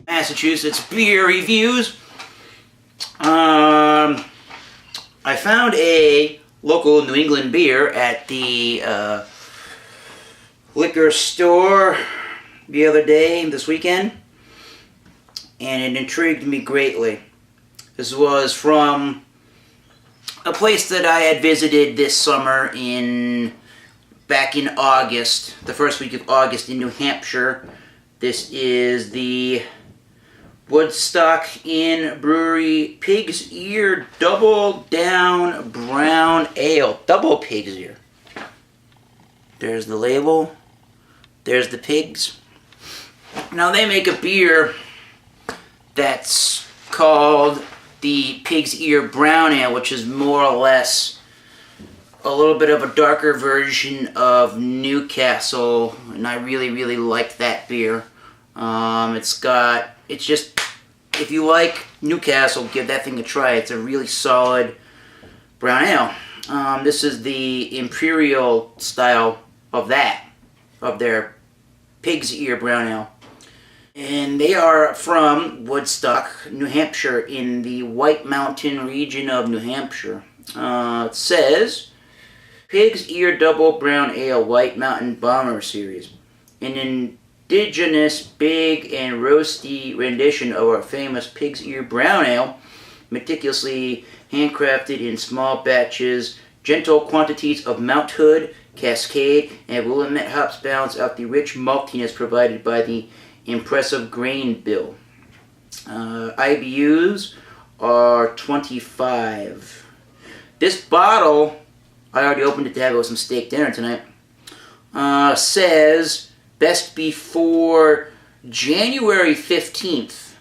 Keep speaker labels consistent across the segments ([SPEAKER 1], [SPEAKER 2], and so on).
[SPEAKER 1] Massachusetts beer reviews. I found a local New England beer at the liquor store the other day, this weekend, and it intrigued me greatly. This was from a place that I had visited this summer back in August, the first week of August in New Hampshire. This is the Woodstock Inn and Brewery Pig's Ear Double Down Brown Ale. Double Pig's Ear. There's the label. There's the pigs. Now they make a beer that's called the Pig's Ear Brown Ale, which is more or less a little bit of a darker version of Newcastle, and I really like that beer. It's just, if you like Newcastle, give that thing a try. It's a really solid brown ale. This is the Imperial style of their Pig's Ear Brown Ale. And they are from Woodstock, New Hampshire, in the White Mountain region of New Hampshire. It says, Pig's Ear Double Brown Ale White Mountain Bomber Series. An indigenous, big, and roasty rendition of our famous Pig's Ear Brown Ale, meticulously handcrafted in small batches, gentle quantities of Mount Hood, Cascade, and Willamette hops balance out the rich maltiness provided by the impressive grain bill. IBUs are 25. This bottle, I already opened it to have it with some steak dinner tonight, says best before January 15th.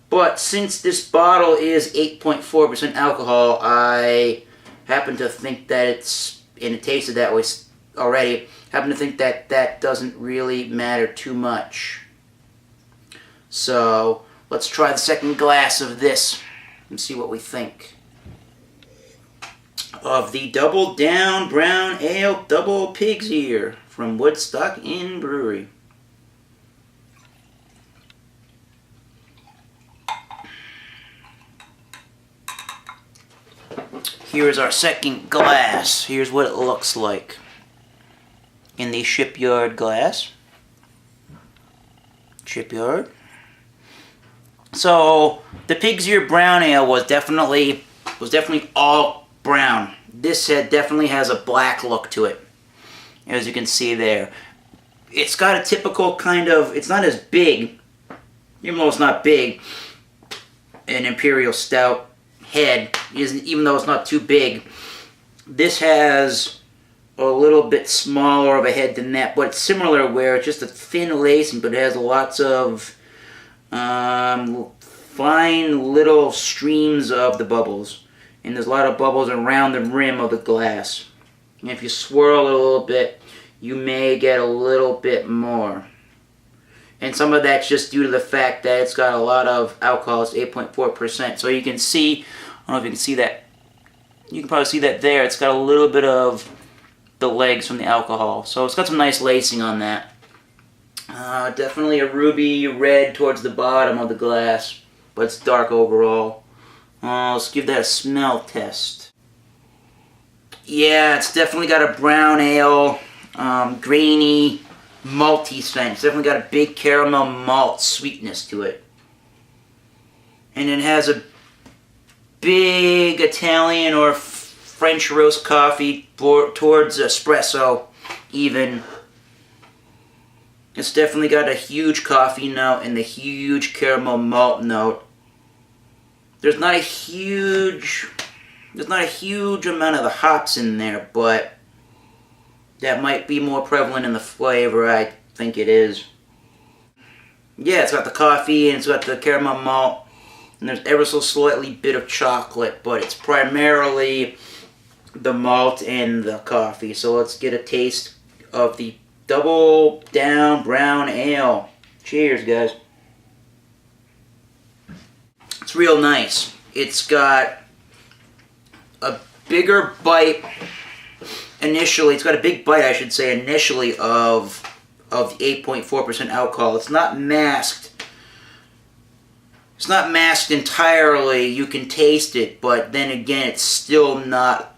[SPEAKER 1] But since this bottle is 8.4% alcohol, I happen to think that and it tasted that way already, happen to think that that doesn't really matter too much. So let's try the second glass of this and see what we think of the Double Down Brown Ale Double Pig's Ear from Woodstock Inn and Brewery. Here is our second glass. Here's what it looks like in the shipyard glass. Shipyard. So the Pig's Ear Brown Ale was definitely all brown. This definitely has a black look to it, as you can see there. It's got a typical kind of, it's not as big, even though it's not big, an Imperial Stout head, even though it's not too big. This has a little bit smaller of a head than that, but it's similar where it's just a thin lacing, but it has lots of fine little streams of the bubbles. And there's a lot of bubbles around the rim of the glass. And if you swirl it a little bit, you may get a little bit more. And some of that's just due to the fact that it's got a lot of alcohol. It's 8.4%. So you can see, I don't know if you can see that. You can probably see that there. It's got a little bit of the legs from the alcohol. So it's got some nice lacing on that. Definitely a ruby red towards the bottom of the glass, but it's dark overall. Let's give that a smell test. Yeah, it's definitely got a brown ale, grainy, malty scent. It's definitely got a big caramel malt sweetness to it. And it has a big Italian or French roast coffee towards espresso even. It's definitely got a huge coffee note and the huge caramel malt note. There's not a huge amount of the hops in there, but that might be more prevalent in the flavor. I think it is. Yeah, it's got the coffee and it's got the caramel malt, and there's ever so slightly bit of chocolate, but it's primarily the malt and the coffee. So let's get a taste of the Double Down Brown Ale. Cheers, guys. It's real nice. It's got a bigger bite initially. It's got a big bite, I should say, initially of the 8.4% alcohol. It's not masked. It's not masked entirely. You can taste it, but then again, it's still not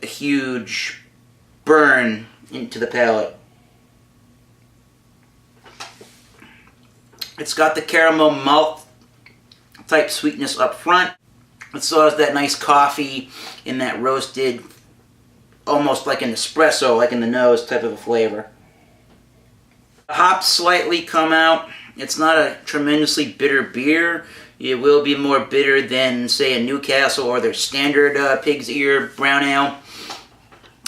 [SPEAKER 1] a huge burn into the palate. It's got the caramel malt type sweetness up front. It still has that nice coffee in that roasted, almost like an espresso, like in the nose type of a flavor. The hops slightly come out. It's not a tremendously bitter beer. It will be more bitter than, say, a Newcastle or their standard Pig's Ear Brown Ale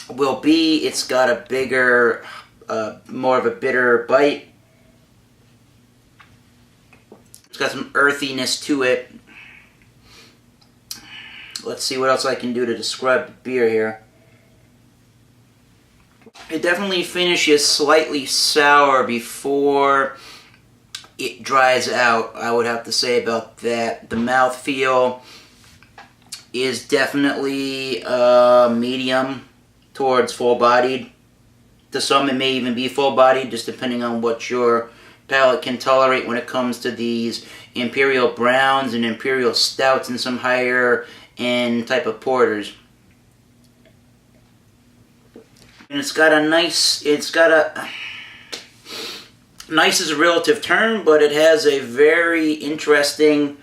[SPEAKER 1] will be. It's got a bigger, more of a bitter bite. It's got some earthiness to it. Let's see what else I can do to describe the beer here. It definitely finishes slightly sour before it dries out, I would have to say about that. The mouthfeel is definitely medium towards full-bodied. To some, it may even be full-bodied, just depending on what your palate can tolerate when it comes to these imperial browns and imperial stouts and some higher end type of porters. And it's got a nice, nice is a relative term, but it has a very interesting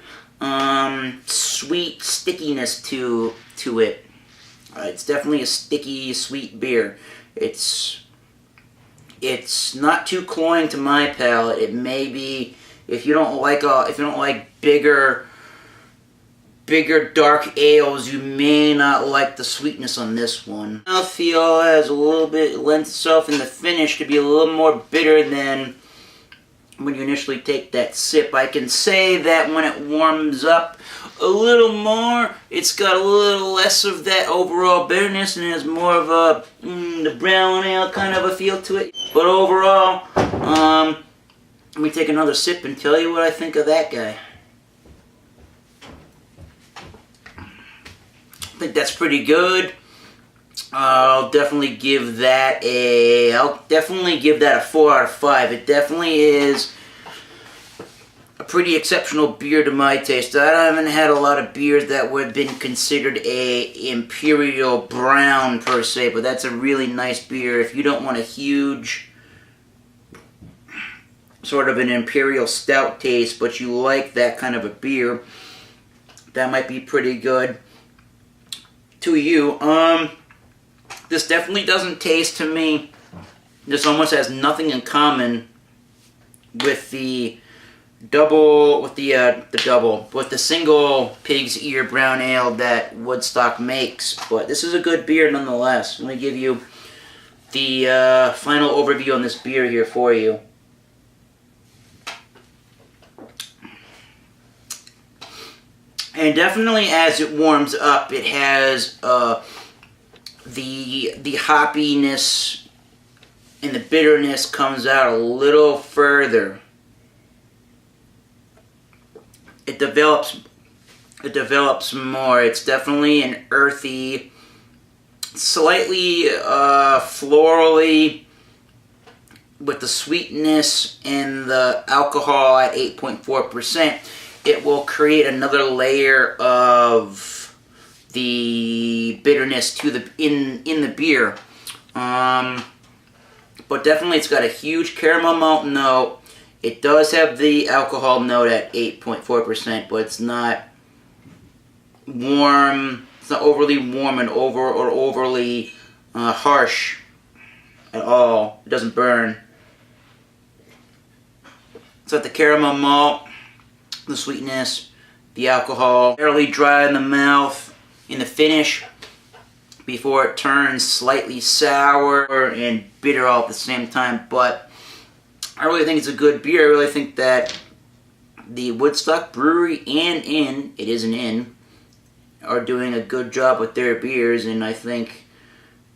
[SPEAKER 1] sweet stickiness to it. It's definitely a sticky, sweet beer. It's not too cloying to my palate. It may be, if you don't like bigger dark ales, you may not like the sweetness on this one. Mouthfeel has a little bit, lends itself in the finish to be a little more bitter than when you initially take that sip. I can say that when it warms up a little more, it's got a little less of that overall bitterness and has more of a the brown ale kind of a feel to it. But overall, let me take another sip and tell you what I think of that guy. I think that's pretty good. I'll definitely give that a 4 out of 5. It definitely is a pretty exceptional beer to my taste. I haven't had a lot of beers that would have been considered a imperial brown per se, but that's a really nice beer. If you don't want a huge sort of an imperial stout taste, but you like that kind of a beer, that might be pretty good to you. This definitely doesn't taste to me. This almost has nothing in common with the single Pig's Ear Brown Ale that Woodstock makes. But this is a good beer nonetheless. Let me give you the final overview on this beer here for you. And definitely as it warms up, it has the hoppiness and the bitterness comes out a little further. It develops more. It's definitely an earthy, slightly florally, with the sweetness and the alcohol at 8.4%. It will create another layer of the bitterness to in the beer. But definitely it's got a huge caramel malt note. It does have the alcohol note at 8.4%, but it's not warm. It's not overly warm and overly harsh at all. It doesn't burn. It's got the caramel malt, the sweetness, the alcohol, fairly dry in the mouth in the finish before it turns slightly sour and bitter all at the same time. But I really think it's a good beer. I really think that the Woodstock Brewery and Inn, it is an inn, are doing a good job with their beers, and I think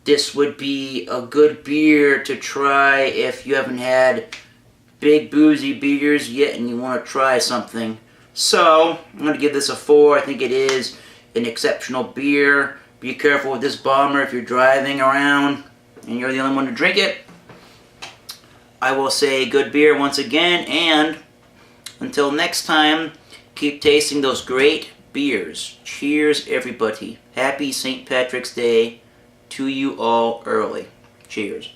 [SPEAKER 1] this would be a good beer to try if you haven't had big boozy beers yet and you want to try something. So, I'm going to give this a 4. I think it is an exceptional beer. Be careful with this bomber if you're driving around and you're the only one to drink it. I will say good beer once again, and until next time, keep tasting those great beers. Cheers, everybody. Happy St. Patrick's Day to you all early. Cheers.